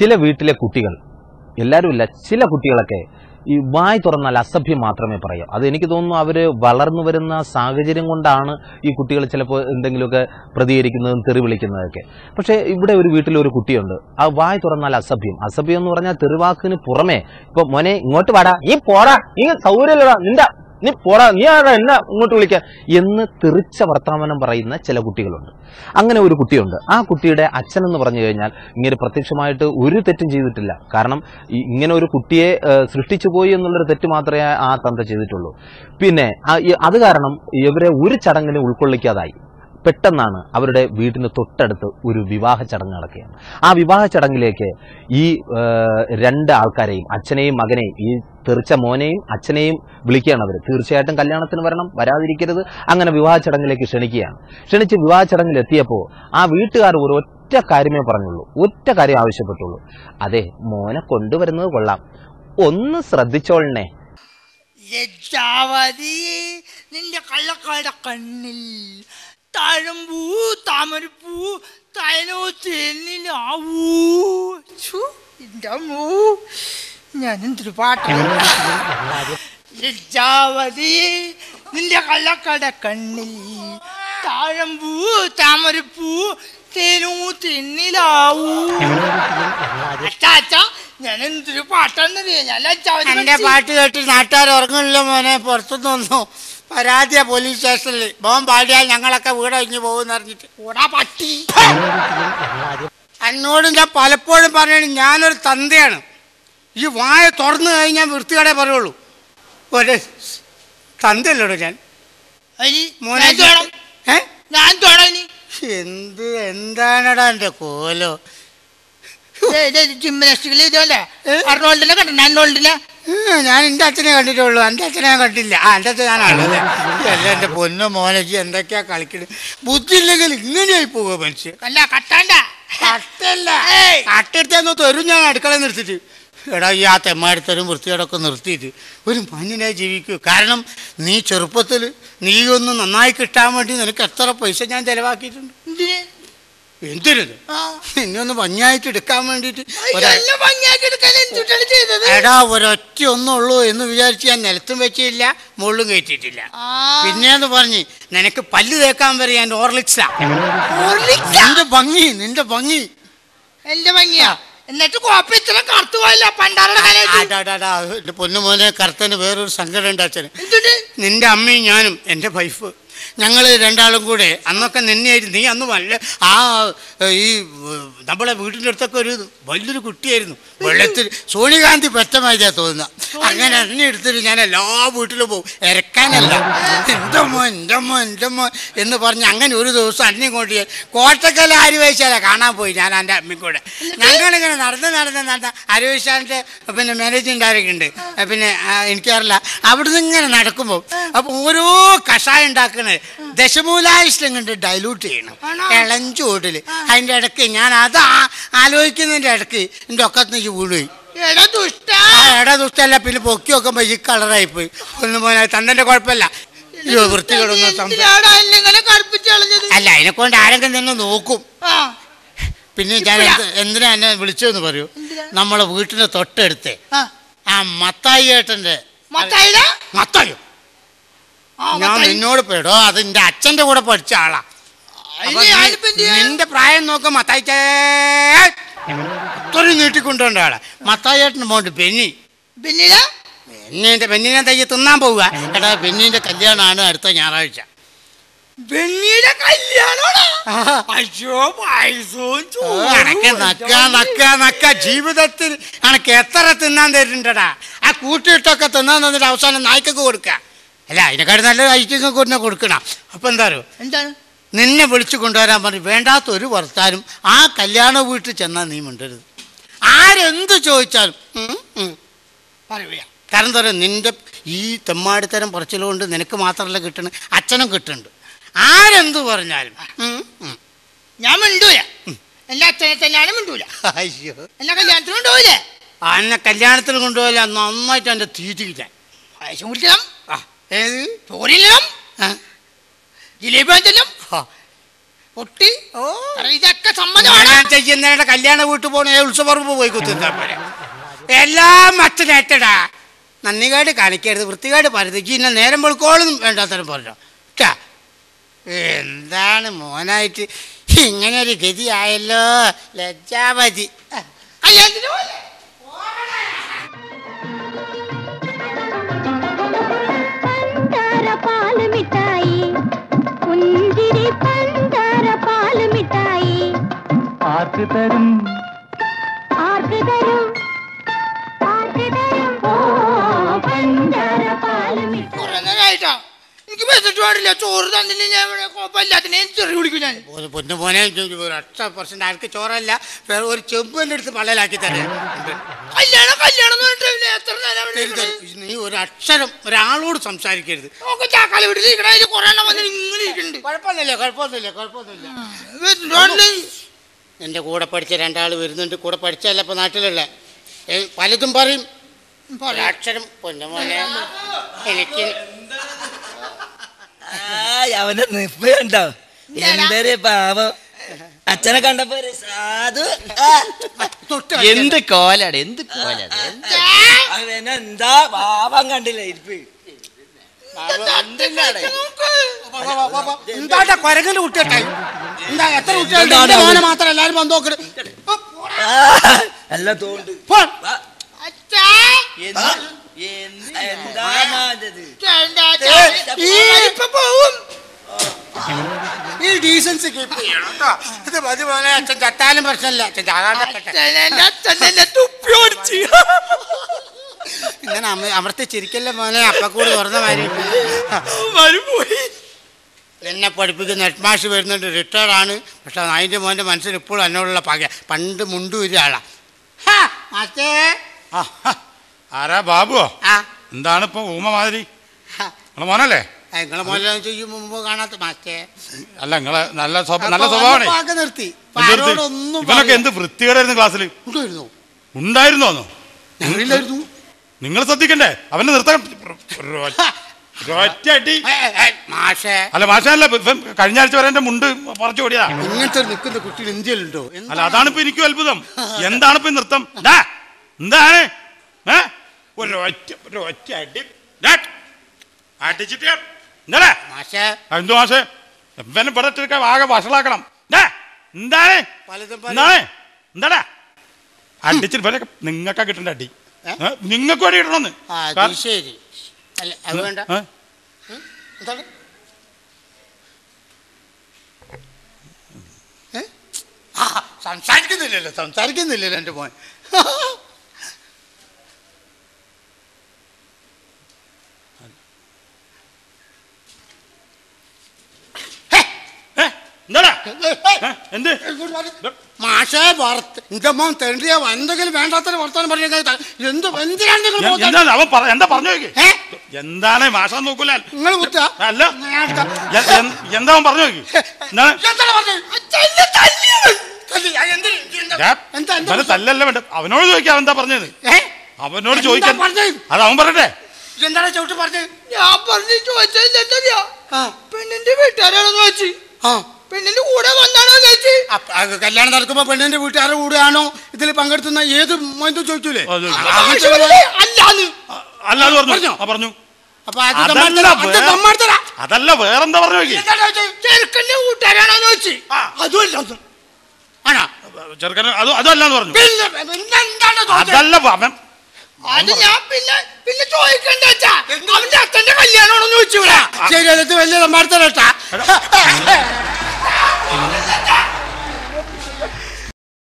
ചില വീട്ടിലെ കുട്ടികൾ, എല്ലാവരുമില്ല, ചില കുട്ടികളൊക്കെ ഈ വായ് തുറന്നാൽ അസഭ്യം മാത്രമേ പറയൂ. അത് എനിക്ക് തോന്നുന്നു അവർ വളർന്നു വരുന്ന സാഹചര്യം കൊണ്ടാണ് ഈ കുട്ടികൾ ചിലപ്പോൾ എന്തെങ്കിലുമൊക്കെ പ്രതികരിക്കുന്നതും തെറി വിളിക്കുന്നതൊക്കെ. പക്ഷേ ഇവിടെ ഒരു വീട്ടിലൊരു കുട്ടിയുണ്ട്, ആ വായ് തുറന്നാൽ അസഭ്യം. അസഭ്യം എന്ന് പറഞ്ഞാൽ തെറിവാക്കിന് പുറമെ ഇപ്പൊ മോനെ ഇങ്ങോട്ട് വാടാ, നീ പോടാ, നീ സൗകര്യമില്ലടാ, നീ പോടാ, നീ ആടാ എന്നെ ഇങ്ങോട്ട് വിളിക്കുക എന്ന് തെറിച്ച വർത്തമാനം പറയുന്ന ചില കുട്ടികളുണ്ട്. അങ്ങനെ ഒരു കുട്ടിയുണ്ട്. ആ കുട്ടിയുടെ അച്ഛൻ എന്ന് പറഞ്ഞു കഴിഞ്ഞാൽ ഇങ്ങനെ പ്രത്യക്ഷമായിട്ട് ഒരു തെറ്റും ചെയ്തിട്ടില്ല. കാരണം ഇങ്ങനെ ഒരു കുട്ടിയെ സൃഷ്ടിച്ചു പോയി എന്നുള്ളൊരു തെറ്റ് മാത്രമേ ആ തന്ത ചെയ്തിട്ടുള്ളൂ. പിന്നെ അത് കാരണം ഇവരെ ഒരു ചടങ്ങിന് ഉൾക്കൊള്ളിക്കാതായി. പെട്ടെന്നാണ് അവരുടെ വീടിന് തൊട്ടടുത്ത് ഒരു വിവാഹ ചടങ്ങ് നടക്കുകയാണ്. ആ വിവാഹ ചടങ്ങിലേക്ക് ഈ രണ്ട് ആൾക്കാരെയും, അച്ഛനെയും മകനെയും, ഈ തെറിച്ച മോനെയും അച്ഛനെയും വിളിക്കുകയാണ് അവർ. തീർച്ചയായിട്ടും കല്യാണത്തിന് വരണം, വരാതിരിക്കരുത്. അങ്ങനെ വിവാഹ ചടങ്ങിലേക്ക് ക്ഷണിക്കുകയാണ്. ക്ഷണിച്ച് വിവാഹ ചടങ്ങിൽ എത്തിയപ്പോൾ ആ വീട്ടുകാർ ഒരു ഒറ്റ കാര്യമേ പറഞ്ഞുള്ളൂ, ഒറ്റ കാര്യം ആവശ്യപ്പെട്ടുള്ളൂ. അതെ, മോനെ കൊണ്ടുവരുന്നത് കൊള്ളാം, ഒന്ന് ശ്രദ്ധിച്ചോളണേ. നിന്റെ കള്ളക്കാരുടെ കണ്ണിൽ താഴമ്പൂ താമരപ്പൂ തൈനോ തെന്നിലാവൂ. ഞാനെന്തൊരു പാട്ടാവതി, നിന്റെ കള്ളക്കട കണ്ണിൽ താഴമ്പൂ താമരപ്പൂ തേനോ തെന്നിലാവൂ. അച്ഛാ ഞാനെന്തൊരു പാട്ടാണെന്നറിയ. എന്റെ പാട്ട് കേട്ട് നാട്ടുകാർ ഉറങ്ങണില്ല മോനെ. പുറത്തുനിന്നൊന്നു പരാതിയാ പോലീസ് സ്റ്റേഷനിൽ. മോൻ പാടിയാൽ ഞങ്ങളൊക്കെ വീട് കഴിഞ്ഞ് പോകുമെന്ന് അറിഞ്ഞിട്ട്. ഓടാ പട്ടി. എന്നോട് ഞാൻ പലപ്പോഴും പറയണ, ഞാനൊരു തന്തയാണ്. ഈ വായ തുറന്നു കഴിഞ്ഞാൽ വൃത്തികേടേ പറയുള്ളൂ. ഒരു തന്തയല്ലോടോ ഞാൻ. എന്താണടാ എന്റെ കോലോ? ജിംനാസ്റ്റിക്കിൽ ഇതല്ലേ അർണോൾഡിനെ കണ്ടു? അർണോൾഡിനെ ഞാൻ എൻ്റെ അച്ഛനെ കണ്ടിട്ടുള്ളൂ, എൻ്റെ അച്ഛനെ ഞാൻ കണ്ടില്ല. എൻ്റെ അച്ഛൻ ഞാനാണ്. അല്ല എൻ്റെ പൊന്നു മോനജി എന്തൊക്കെയാ കളിക്കുന്നത്. ബുദ്ധി ഇല്ലെങ്കിൽ ഇങ്ങനെയായി പോവുക മനുഷ്യൻ. അല്ല കട്ടല്ല, കട്ടല്ല, കട്ടെടുത്തെന്ന് തരും ഞാൻ അടുക്കളയിൽ നിർത്തിയിട്ട്. എടാ ഈ ആ തെമ്മാടിത്തരും വൃത്തിയോടൊക്കെ നിർത്തിയിട്ട് ഒരു മാന്യനായി ജീവിക്കൂ. കാരണം നീ ചെറുപ്പത്തിൽ നീ ഒന്ന് നന്നായി കിട്ടാൻ വേണ്ടി നിനക്ക് എത്ര പൈസ ഞാൻ ചിലവാക്കിയിട്ടുണ്ട്. എന്തിനത് എന്നെ ഒന്ന് ഭംഗിയായിട്ട് എടുക്കാൻ വേണ്ടിയിട്ട്. എടാ ഒരൊറ്റ ഒന്നുള്ളൂ എന്ന് വിചാരിച്ച് ഞാൻ നിലത്തും വെച്ചില്ല, മുകളിലും കയറ്റിയിട്ടില്ല. പിന്നെന്ന് പറഞ്ഞ് നിനക്ക് പല്ല് തേക്കാൻ വരെ ഞാൻ ഓർലിക്സാ. നിന്റെ ഭംഗി, നിന്റെ ഭംഗി, എന്റെ ഭംഗിയാ. എന്നിട്ട് കോപ്പ ഇത്ര കറുത്തു പോയല്ല പണ്ടാരുടെ പൊന്നുമോനെ. കറുത്തന് വേറൊരു സങ്കടം ഉണ്ട് അച്ഛന്. നിന്റെ അമ്മയും ഞാനും എൻ്റെ വൈഫ് ഞങ്ങൾ രണ്ടാളും കൂടെ അന്നൊക്കെ നിന്നെയായിരുന്നു. നീ അന്ന് വല്ല ആ ഈ നമ്മളെ വീട്ടിൻ്റെ അടുത്തൊക്കെ ഒരു വലിയൊരു കുട്ടിയായിരുന്നു. വെള്ളത്തിൽ സോണികാന്തി പെറ്റമായിട്ടാ തോന്നുക. അങ്ങനെ എന്നെ എടുത്തിട്ട് ഞാൻ എല്ലാ വീട്ടിലും പോകും, ഇറക്കാനല്ല. എൻ്റെ മോൻ എൻ്റെ മോൻ എൻ്റെ മോൻ എന്ന് പറഞ്ഞ് അങ്ങനെ ഒരു ദിവസം അന്നെ കൊണ്ട് കോട്ടക്കൽ ആര്യവൈശാല കാണാൻ പോയി ഞാൻ എൻ്റെ അമ്മയ്ക്കൂടെ. ഞങ്ങളിങ്ങനെ നടന്ന് ആര്യവൈശാലിൻ്റെ പിന്നെ മാനേജിങ് ഡയറക്ടർ ഉണ്ട്, പിന്നെ എനിക്കറിയില്ല. അവിടുന്ന് ഇങ്ങനെ നടക്കുമ്പോൾ അപ്പോൾ ഓരോ കഷായം ഉണ്ടാക്കണേ ദശമൂലായിഷ്ടം കണ്ട് ഡൈലൂട്ട് ചെയ്യണം ഇളഞ്ചൂടിൽ. അതിൻ്റെ ഇടയ്ക്ക് ഞാൻ അത് ആലോചിക്കുന്നതിൻ്റെ ഇടയ്ക്ക് എൻ്റെ ഒക്കത്ത് വീഴുപോയി. എടാ ദുഷ്ടല്ല, പിന്നെ പൊക്കി നോക്കുമ്പോൾ ഈ കളറായിപ്പോയി. ഒന്നും മോനെ തന്റെ കുഴപ്പമില്ല. വൃത്തികളൊന്നും അല്ല, അതിനെക്കൊണ്ട് ആരെങ്കിലും തന്നെ നോക്കും. പിന്നെ ഞാൻ എന്തിനാ എന്നെ വിളിച്ചതെന്ന് പറയൂ. നമ്മളെ വീട്ടിന്റെ തൊട്ടടുത്ത് ആ മത്തായി ഏട്ടന്റെ മത്തായോ, ഞാൻ നിന്നോട് പേടോ, അത് എന്റെ അച്ഛന്റെ കൂടെ പഠിച്ച ആളാ. നിന്റെ പ്രായം നോക്കാം. മത്തായിച്ചേ അത്രയും നീട്ടിക്കൊണ്ടുപോണ്ട ആളാ മത്തായേട്ടന് മോണ്ട് ബെന്നി. ബെന്നിനെ തയ്യ തിന്നാൻ പോവുക. എടാ ബെന്നിന്റെ കല്യാണമാണ് അടുത്ത ഞായറാഴ്ച. ബെന്നിയുടെ ജീവിതത്തിൽ അനക്ക് എത്ര തിന്നാൻ തരുന്നുണ്ടടാ. ആ കൂട്ടിയിട്ടൊക്കെ തിന്നാൻ തന്നിട്ട് അവസാനം നായ്ക്കൊക്കെ കൊടുക്കുക. അല്ല, അതിനെക്കാട് നല്ല ഐറ്റൊക്കെ കൊടുക്കുന്ന കൊടുക്കണം. അപ്പൊ എന്താണ് നിന്നെ വിളിച്ചു കൊണ്ടുവരാൻ പറഞ്ഞു. വേണ്ടാത്തൊരു വർത്താനും ആ കല്യാണ വീട്ടിൽ ചെന്നാൽ നീ മിണ്ടരുത്. ആരെന്ത് ചോദിച്ചാലും പറയുക. കാരണം എന്താ പറയുക, നിന്റെ ഈ തെമ്മാടിത്തരം പറച്ചിലുകൊണ്ട് നിനക്ക് മാത്രമല്ല കിട്ടണ, അച്ഛനും കിട്ടുന്നുണ്ട്. ആരെന്ത് പറഞ്ഞാലും ഞാൻ മിണ്ടൂല. എന്റെ അച്ഛനെ തന്നെയാണ് മിണ്ടൂല. അയ്യോ, എന്നെ കല്യാണത്തിന് കൊണ്ടുപോയില്ലേ? എന്നെ കല്യാണത്തിന് കൊണ്ടുപോയില്ല. നന്നായിട്ട് എൻ്റെ തീറ്റി കിട്ടാൻ ചോറിലും ജിലേബി വാങ്ങിച്ചാലും പൊട്ടി ഇതൊക്കെ സമ്മതമാണ് ചെയ്യുന്നവരുടെ കല്യാണ വീട്ടിൽ പോണേ ഉത്സവപ്പറമ്പ് പോയി കുത്തുന്ന പോലെ എല്ലാം അച്ഛനേറ്റടാ. നന്ദികേട് കാണിക്കരുത്, വൃത്തികേട് പരുത്. ഇന്നെ നേരം വെളുക്കോളും വേണ്ടാത്തരം പറഞ്ഞോ. എന്താണ് മോനായിട്ട് ഇങ്ങനെ ഒരു ഗതിയായല്ലോ, ലജ്ജാവതി. കല്യാണത്തിന് ആർക്ക് തരും ആർക്ക് തരും ആർക്ക് തരും പഞ്ചാര പാല് മിഠായി. എനിക്ക് വെച്ചിട്ട് പാടില്ല, ചോറ് തന്നില്ല ഞാൻ എല്ലാത്തിനെയും ചെറിയ കുടിക്കും ഞാൻ. പൊന്നു മോനെ 100% ആർക്ക് ചോറല്ല, വേറെ ഒരു ചെമ്പിൻ്റെ അടുത്ത് പള്ളലാക്കി തരാം. കല്യാണം കല്യാണം എത്ര നേരം നീ ഒരു അക്ഷരം ഒരാളോട് സംസാരിക്കരുത്. ചാക്കാല വീട്ടിൽ കുറെ എണ്ണം വന്ന് ഇങ്ങനെ ഇരിക്കുന്നുണ്ട്. കുഴപ്പമൊന്നുമില്ല. എൻ്റെ കൂടെ പഠിച്ച 2 ആൾ വരുന്നുണ്ട്. കൂടെ പഠിച്ചല്ല ഇപ്പൊ നാട്ടിലുള്ള പലതും പറയും. ഒരക്ഷരം പൊന്നു മോനെ എനിക്ക് അവന്റെ നിപ്പുണ്ടോ? എന്തൊരു പാവം. അച്ഛനെ കണ്ടപ്പോ സാധു എന്ത് കോലാണ്, എന്ത് കോലാണ്. അവനെന്താ പാവം കണ്ടില്ല ഇരിപ്പ്. എന്താ കൊരകന്റെ കുട്ടിയായി എന്താ എത്ര കുട്ടികളുടെ മോനെ മാത്രം എല്ലാരും വന്ന് നോക്കരുത്. എല്ലാം തോണ്ട് ഈ ഡീസൻസി കീപ്പ് ചെയ്യണം കേട്ടോ. ഇത് അതുപോലെ അച്ഛൻ ചത്താലും പ്രശ്നമില്ല. അച്ഛൻ ഇങ്ങനെ അമർത്തി ചിരിക്കല്ലേ മോനെ, അപ്പക്കൂട് തുറന്ന മാതിരി. എന്നെ പഠിപ്പിക്കുന്ന ഹെഡ് മാഷ് വരുന്നുണ്ട്, റിട്ടയർഡാണ്. പക്ഷെ അതിൻ്റെ മോൻ്റെ മനസ്സിൽ ഇപ്പോഴും എന്നോടുള്ള പക. പണ്ട് മുണ്ടൂരി ആളാ. ആരാ ബാബുവോ? എന്താണ് ഇപ്പൊ ഊമ മാതിരി? നിങ്ങളെ മോനല്ലേ? നിങ്ങളെ മോനെ ചെയ്യും മുമ്പ് കാണാത്ത മാറ്റേ. അല്ല നിങ്ങളെ നല്ല സ്വഭാവമാണ്. നിർത്തി. ഇവനൊക്കെ എന്ത് വൃത്തികേടായിരുന്നു ക്ലാസ്സിൽ. ഉണ്ടായിരുന്നോന്നോ? ഞങ്ങളില്ലായിരുന്നു. നിങ്ങൾ ശ്രദ്ധിക്കണ്ടേ അവന്റെ നിർത്താൻ. അല്ല മാഷല്ല, കഴിഞ്ഞ ആഴ്ച വരെ എന്റെ മുണ്ട് പറിച്ചു ഓടിയാ. ഇങ്ങനത്തെ നിൽക്കുന്ന കുട്ടികൾ ഇന്ത്യയിലുണ്ടോ? അല്ല അതാണിപ്പോ എനിക്കും അത്ഭുതം. എന്താണിപ്പോ നൃത്തം? എന്താണ് ഒരൊറ്റ അടി അടിച്ചിട്ട് എന്തോ മാഷേ ഇവനെ ഇവിടെ ആകെ വഷളാക്കണം. എന്താണ് എന്താടാ അടിച്ചിട്ട് ഇവരൊക്കെ നിങ്ങൾക്കാ കിട്ടേണ്ട അടി. നിങ്ങൾക്ക് വേണ്ടി കിട്ടണമെന്ന്. ശരി അല്ല അത് വേണ്ട. എന്താണ് സംസാരിക്കുന്നില്ലല്ലോ എൻ്റെ മോൻ. മാഷേ എന്റെ മോൻ തെണ്ടിയ എന്തെങ്കിലും വേണ്ടാത്ത വർത്താനം പറഞ്ഞ എന്ത് എന്താ പറഞ്ഞു? എന്താണ് മാഷ നോക്കൂല നിങ്ങൾ കുത്താ? അല്ല എന്താ പറഞ്ഞു നോക്കി? തല്ലല്ല വേണ്ട, അവനോട് ചോദിക്കാം എന്താ പറഞ്ഞത്. അവനോട് ചോദിക്കാൻ അത് അവൻ പറയട്ടെ. എന്താണ് ചവിട്ട് പറഞ്ഞത്? ഞാൻ പറഞ്ഞു ചോദിച്ചറിയാ പെണ്ണിന്റെ വീട്ടുകാരാണെന്ന് വെച്ച് പെണ്ണിന്റെ കൂടെ വന്നാണോ ചോദിച്ചു. കല്യാണം നടക്കുമ്പോ പെണ്ണിന്റെ വീട്ടുകാരുടെ കൂടെയാണോ ഇതിൽ പങ്കെടുത്തുന്ന ഏത് മോനും ചോദിച്ചൂലേ? അല്ലാതെ പറഞ്ഞു. അതല്ല വേറെന്താ പറഞ്ഞു? ചെറുക്കന്റെ കൂട്ടുകാരാണോന്ന് വെച്ച് അതുമല്ല ചെറുക്കന് അതല്ലാന്ന് പറഞ്ഞു. അതല്ല അവൻ അത് ഞാൻ പിന്നെ ചോദിക്കണ്ട അവന്റെ അച്ഛന്റെ കല്യാണമാണെന്ന് ചോദിച്ചു. ശരി, വലിയ സമ്മാനത്തരട്ടാ.